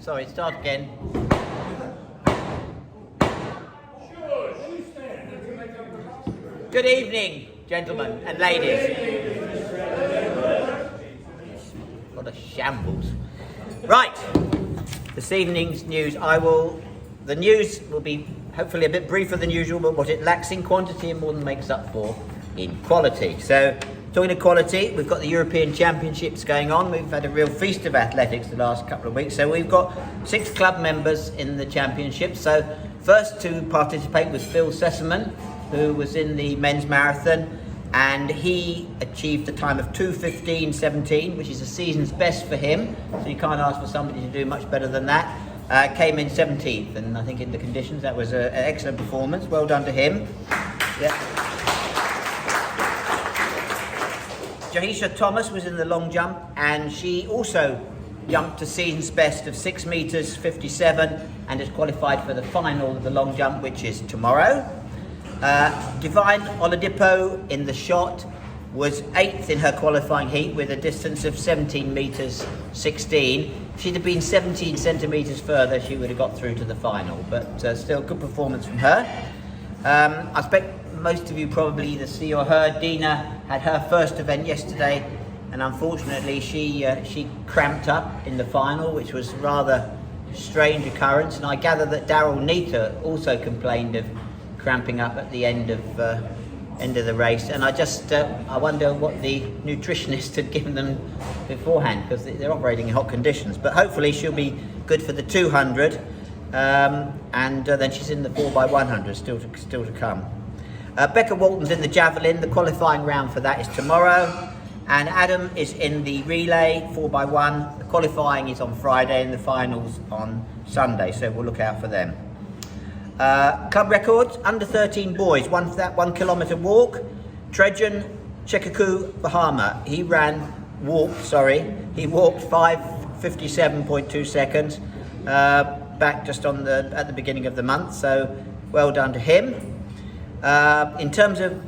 Sorry, start again. Good evening, gentlemen and ladies. What a shambles. Right, this evening's news. The news will be hopefully a bit briefer than usual, but what it lacks in quantity and more than makes up for in quality. So, talking of quality, we've got the European Championships going on. We've had a real feast of athletics the last couple of weeks. So we've got 6 club members in the championship. So first to participate was Phil Sessamon, who was in the men's marathon, and he achieved a time of 2:15.17, which is a season's best for him. So you can't ask for somebody to do much better than that. Came in 17th, and I think in the conditions that was an excellent performance. Well done to him. Yeah. Jahisha Thomas was in the long jump, and she also jumped to season's best of 6 metres 57 and is qualified for the final of the long jump, which is tomorrow. Divine Oladipo in the shot was 8th in her qualifying heat with a distance of 17 metres 16. If she'd have been 17 centimetres further, she would have got through to the final, but still good performance from her. I expect most of you probably either see or heard Dina had her first event yesterday, and unfortunately she cramped up in the final, which was a rather strange occurrence. And I gather that Daryl Nita also complained of cramping up at the end of the race. And I wonder what the nutritionist had given them beforehand, because they're operating in hot conditions. But hopefully she'll be good for the 200, and then she's in the 4x100 still to come. Becca Walton's in the javelin. The qualifying round for that is tomorrow, and Adam is in the relay 4x1. The qualifying is on Friday and the finals on Sunday, so we'll look out for them. Club records: under 13 boys, that 1 kilometre walk. Trejan Chekaku Bahama, he walked 5:57.2 seconds back just at the beginning of the month, so well done to him. In terms of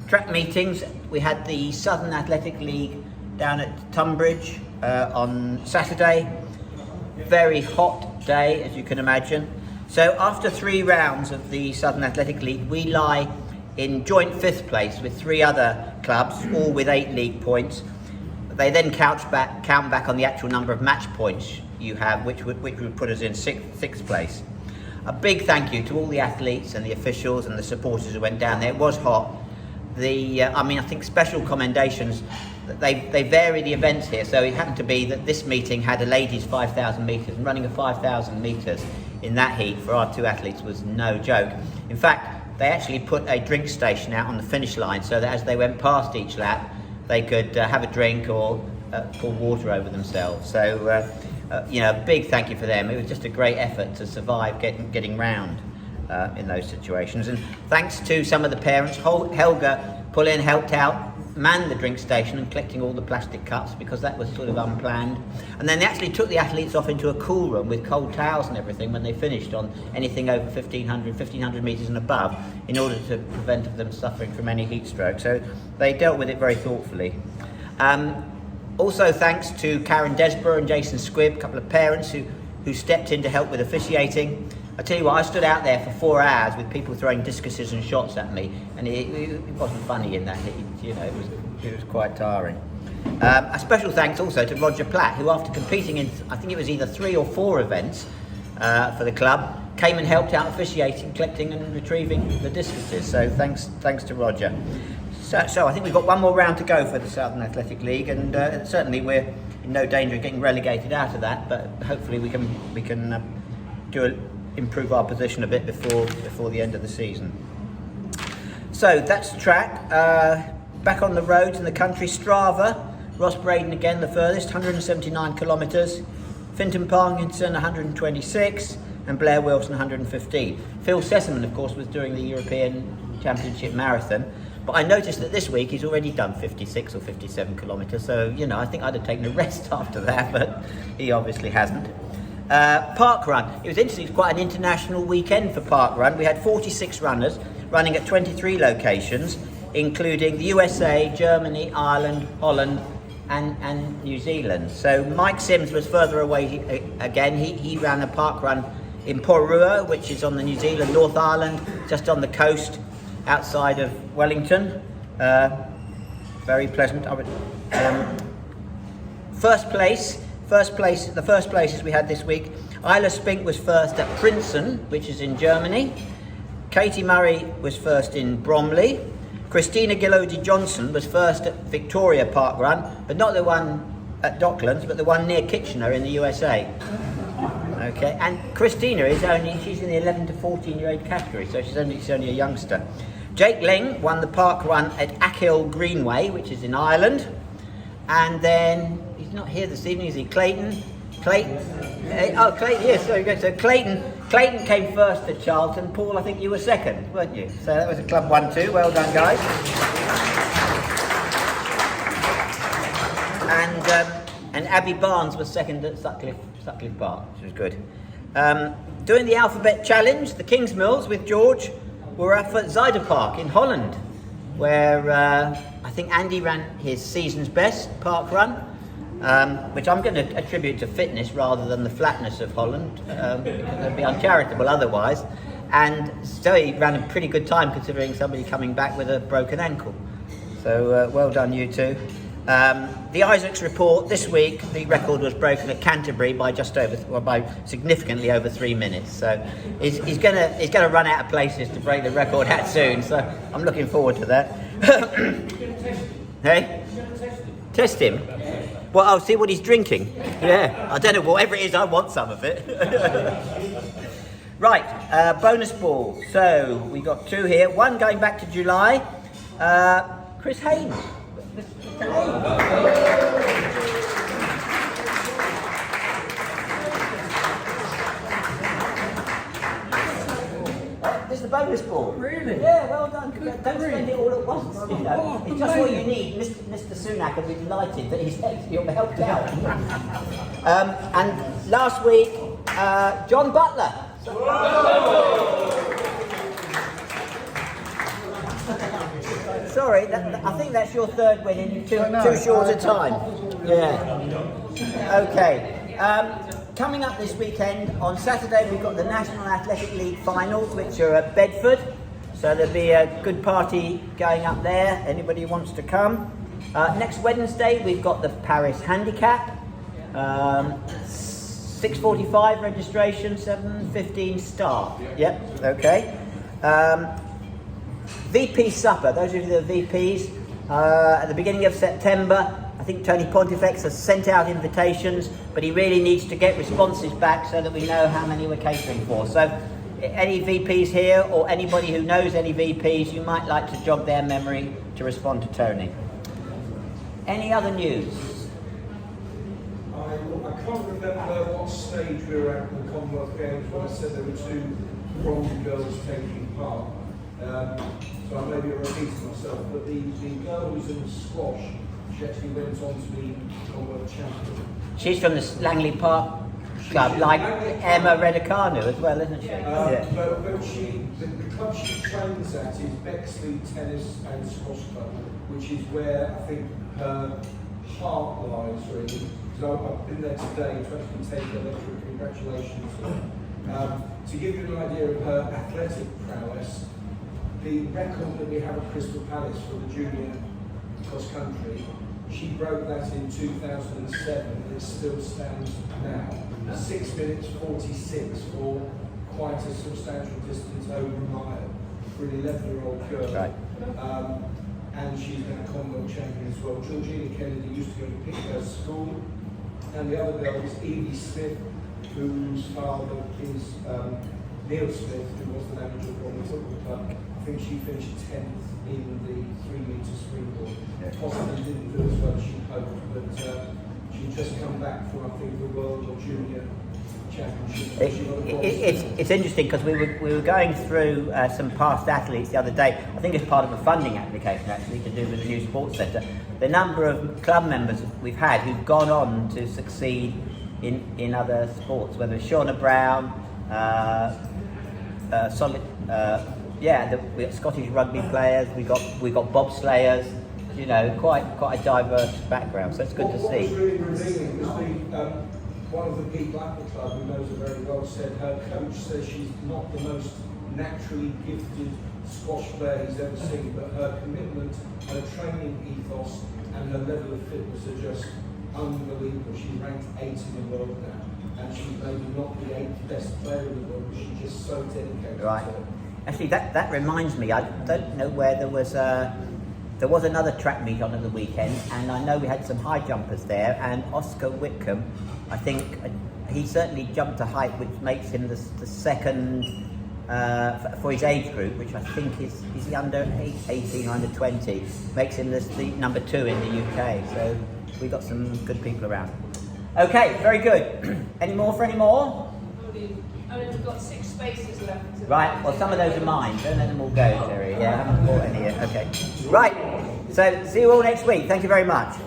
track meetings, we had the Southern Athletic League down at Tunbridge on Saturday. Very hot day, as you can imagine. So after 3 rounds of the Southern Athletic League, we lie in joint 5th place with 3 other clubs, all with 8 league points. They then count back on the actual number of match points you have, which would put us in 6th place. A big thank you to all the athletes and the officials and the supporters who went down there. It was hot. I think special commendations. They vary the events here, so it happened to be that this meeting had a ladies 5,000 metres, and running a 5,000 metres in that heat for our 2 athletes was no joke. In fact, they actually put a drink station out on the finish line so that as they went past each lap, they could have a drink or pour water over themselves. So, a big thank you for them. It was just a great effort to survive getting round in those situations. And thanks to some of the parents, Helga Pullin helped out, manned the drink station and collecting all the plastic cups, because that was sort of unplanned. And then they actually took the athletes off into a cool room with cold towels and everything when they finished on anything over 1,500 metres and above, in order to prevent them suffering from any heat stroke. So they dealt with it very thoughtfully. Also thanks to Karen Desborough and Jason Squibb, a couple of parents who stepped in to help with officiating. I tell you what, I stood out there for 4 hours with people throwing discuses and shots at me, and it wasn't funny in that heat. It was quite tiring. A special thanks also to Roger Platt, who after competing in, I think it was either 3 or 4 events for the club, came and helped out officiating, collecting and retrieving the discuses. So thanks to Roger. So I think we've got 1 more round to go for the Southern Athletic League, and certainly we're in no danger of getting relegated out of that, but hopefully we can improve our position a bit before the end of the season. So that's track. Back on the roads in the country, Strava, Ross Braden again the furthest, 179 kilometres. Finton Parkinson 126, and Blair Wilson 115. Phil Sessamon, of course, was doing the European Championship Marathon, but I noticed that this week he's already done 56 or 57 kilometres, so I think I'd have taken a rest after that, but he obviously hasn't. Parkrun. It was interesting, it's quite an international weekend for Parkrun. We had 46 runners running at 23 locations, including the USA, Germany, Ireland, Holland, and New Zealand. So Mike Sims was further away again. He ran a park run in Porua, which is on the New Zealand North Island, just on the coast outside of Wellington. Very pleasant. First place, the first places we had this week. Isla Spink was first at Princeton, which is in Germany. Katie Murray was first in Bromley. Christina Gillody Johnson was first at Victoria Park Run, but not the one at Docklands, but the one near Kitchener in the USA. Okay, and Christina she's in the 11 to 14 year age category, so she's only a youngster. Jake Ling won the park run at Achill Greenway, which is in Ireland. And then, he's not here this evening, is he? Clayton, yes, sorry, good. So Clayton came first at Charlton. Paul, I think you were second, weren't you? So that was a club 1-2, well done guys. And Abby Barnes was second at Sutcliffe Park, which was good. Doing the Alphabet Challenge, the Kingsmills with George were up at Zuider Park in Holland, where I think Andy ran his season's best park run, which I'm going to attribute to fitness rather than the flatness of Holland, because it'd be uncharitable otherwise. And Zoe ran a pretty good time considering somebody coming back with a broken ankle. So well done you two. The Isaacs report this week, the record was broken at Canterbury by by significantly over 3 minutes. So he's gonna run out of places to break the record at soon. So I'm looking forward to that. Hey, test him. Well, I'll see what he's drinking. Yeah, I don't know, whatever it is, I want some of it. Right, bonus ball. So we got two here. One going back to July. Chris Haynes. This is the bonus ball. Really? Yeah, well done. Don't spend it all at once. You know? It's just what you need. Mr. Sunak will be delighted that you'll be helped out. And last week, John Butler. Sorry, I think that's your third win in too short a time. Yeah. Okay. Coming up this weekend, on Saturday we've got the National Athletic League finals, which are at Bedford. So there'll be a good party going up there, anybody who wants to come. Next Wednesday we've got the Paris Handicap. 6:45 registration, 7:15 start. Yep, okay. VP Supper, those of you that are VPs, at the beginning of September. I think Tony Pontifex has sent out invitations, but he really needs to get responses back so that we know how many we're catering for. So any VPs here or anybody who knows any VPs, you might like to jog their memory to respond to Tony. Any other news? I can't remember what stage we were at in the Commonwealth Games when I said there were two Bronze girls taking part. So I may be repeating myself, but the girl who's in squash, she actually went on to be Commonwealth champion. She's from the Langley Park Club, like Emma Raducanu as well, isn't she? Yeah. But the club she trains at is Bexley Tennis and Squash Club, which is where I think her heart lies, really. So I've been there today to actually take her lecture. Congratulations. To give you an idea of her athletic prowess, the record that we have at Crystal Palace for the junior cross country, she broke that in 2007 and it still stands now. 6 minutes 46 for quite a substantial distance over a mile for an 11-year-old girl. Right. And she's been a Commonwealth champion as well. Georgina Kennedy used to go to Pickhurst School, and the other girl is Evie Smith, whose father is Neil Smith, who was the manager of Bromley Football Club. I think she finished 10th in the 3-metre springboard. Possibly didn't do as well as she hoped, but she'd just come back from, I think, the World or Junior Championship. It's interesting because we were going through some past athletes the other day. I think it's part of a funding application actually to do with the new sports centre. The number of club members we've had who've gone on to succeed in other sports, whether it's Shauna Brown, we got Scottish rugby players, we got bobsleighers, you know, quite a diverse background. So it's good to What was see. really revealing was one of the people at the club who knows her very well said her coach says she's not the most naturally gifted squash player he's ever seen, but her commitment, her training ethos and her level of fitness are just unbelievable. She's ranked 8th in the world now, and she's maybe not the 8th best player in the world, but she's just so dedicated Right. to it. Actually, that reminds me. I don't know where there was another track meet on at the weekend, and I know we had some high jumpers there. And Oscar Whitcomb, I think he certainly jumped a height which makes him the second for his age group, which I think is he under 18 or under 20, makes him the number 2 in the UK. So we got some good people around. Okay, very good. Any more? Only we've got 6 spaces left. Right, well some of those are mine, don't let them all go, Terry. Yeah, I haven't bought any yet, okay. Right, so see you all next week, thank you very much.